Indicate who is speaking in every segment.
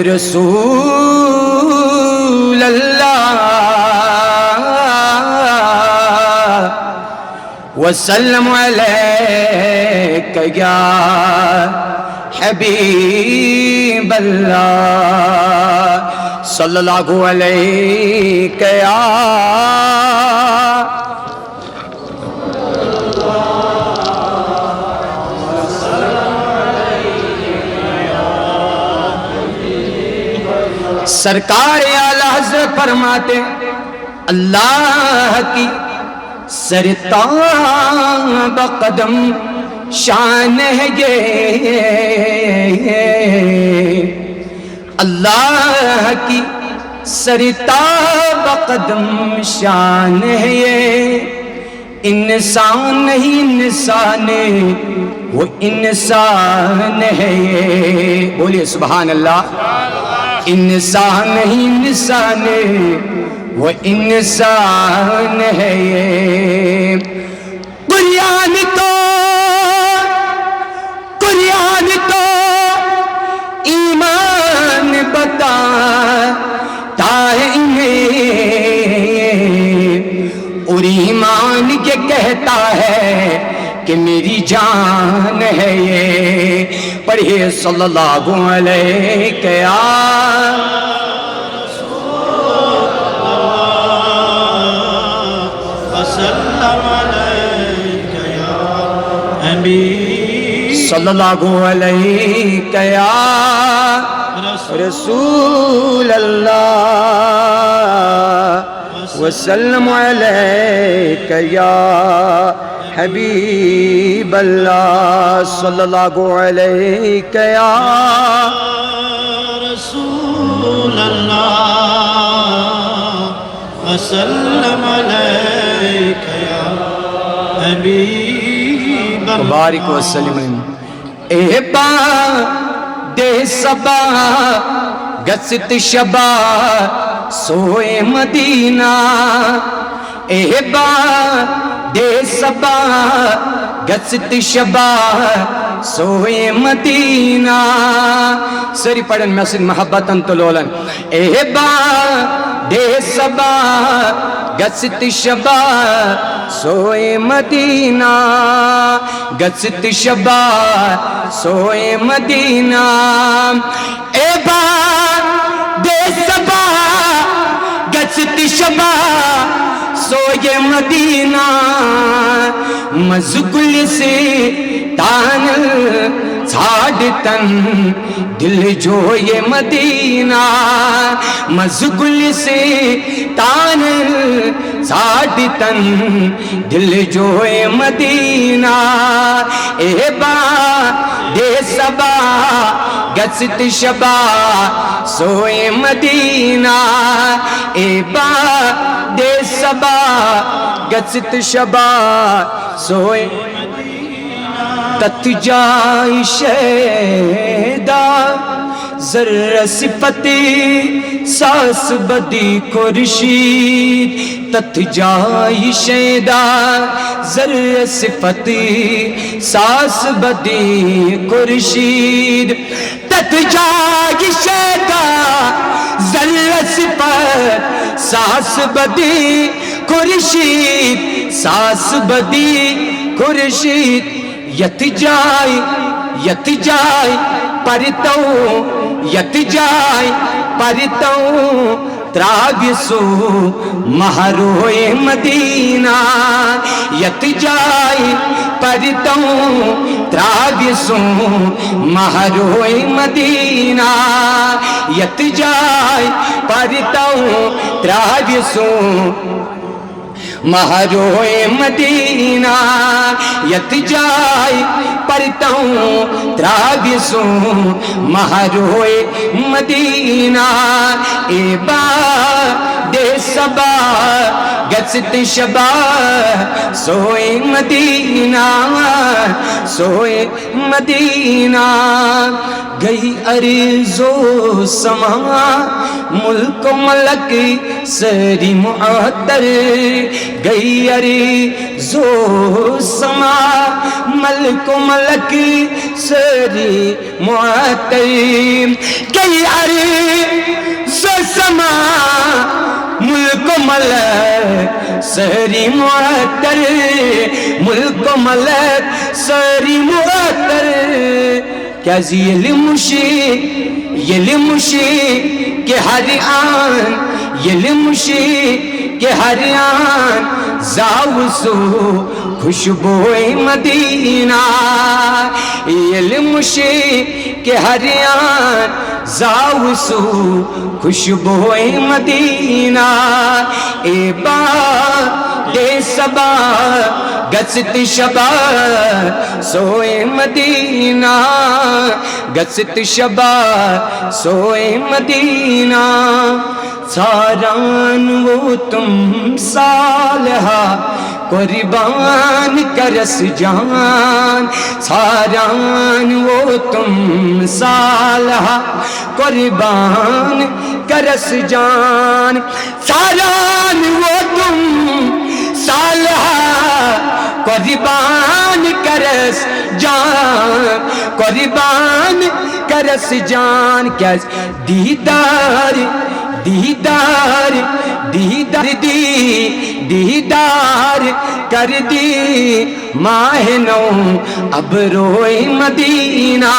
Speaker 1: رسول اللہ وسلم علیک یا حبیب اللہ صلی اللہ علیک یا سرکار اعلیٰ حضرت فرماتے اللہ کی سرتاب قدم شان ہے یہ اللہ کی سرتاب قدم شان ہے یہ انسان نہیں انسان وہ انسان ہے یہ بولیے سبحان اللہ انسان نہیں انسان وہ انسان ہے یہ قرآن تو ایمان بتاتا ہے انہیں اور ایمان یہ کہتا ہے کہ میری جان ہے یہ پڑھیے صلی اللہ علیہ صلی اللہ علیہ یا رسول اللہ وسلم علیک یا حبیب اللہ صلی اللہ علیہ یا
Speaker 2: رسول اللہ وسلم علیک یا حبیب اللہ
Speaker 1: بارک وسلم اے با دے صبا گست شبا سوئے مدینہ اے با دے صبا گست شبا سوئے مدینہ سری پڑھن مسجد محبتاً تلولن اے با دے صبا گست شبا سوئے مدینہ گست شبا سوئے مدینہ اے با دے صبا گست شبا سوئے مدینہ مزگل سے تان چھاڑتن دل جو یہ مدینہ مزگل سے تان چھاڑتن دل جو یہ مدینہ اے با دے صبا گست شبا سوئے مدینہ اے با دے صبا گست شبا سوئے تت جائی شیدہ ذرہ صفتی ساس بدی خورشید تت جائی شیدہ ذرہ صفتی ساس بدی خورشید تت جائی شیدہ ذرہ صفت ساس بدی خورشید ساس بدی خورشید یت جائے پرتوں تراغسو مہروئے مدینہ یت جائے پرتوں تراغسو مہروئے مدینہ یت جائے پرتوں تراغسو مہروئے مدینہ یت جائے پرتوں تراغسو مہروئے مدینہ اے با دے صبا گشت شبا سوئے مدینہ سوئے مدینہ گئی عرض و سما ملک و ملک سری معطر گئی عرض و سما ملک و ملک سری معطر گئی عرض و سما ملک و ملک سری معطر ملک و ملک سری معطر کیا یہ لمشی کہ ہر آن یہ لمشی کہ ہر آن زاوسو خوشبوئے مدینہ یہ لمشی کہ ہر آن زاوسو خوشبوئے مدینہ اے باد صبا گشت شبا سوئے مدینہ گشت شبا سوئے مدینہ ساران وہ تم صالحہ قربان کرس جان ساران وہ تم صالحہ قربان کرس جان ساران وہ تم صالحہ قربان کرس جان قربان کرس جان کیا دیدار دیدار دیدار دیدار کر دی ماہ نو اب روئے مدینہ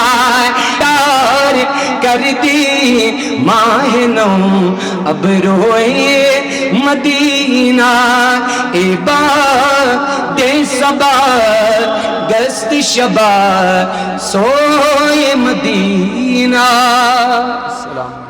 Speaker 1: دیدار کر دی ماہ نو اب روئے مدینہ اے باد صبا گشت شبا سوئے مدینہ. السلام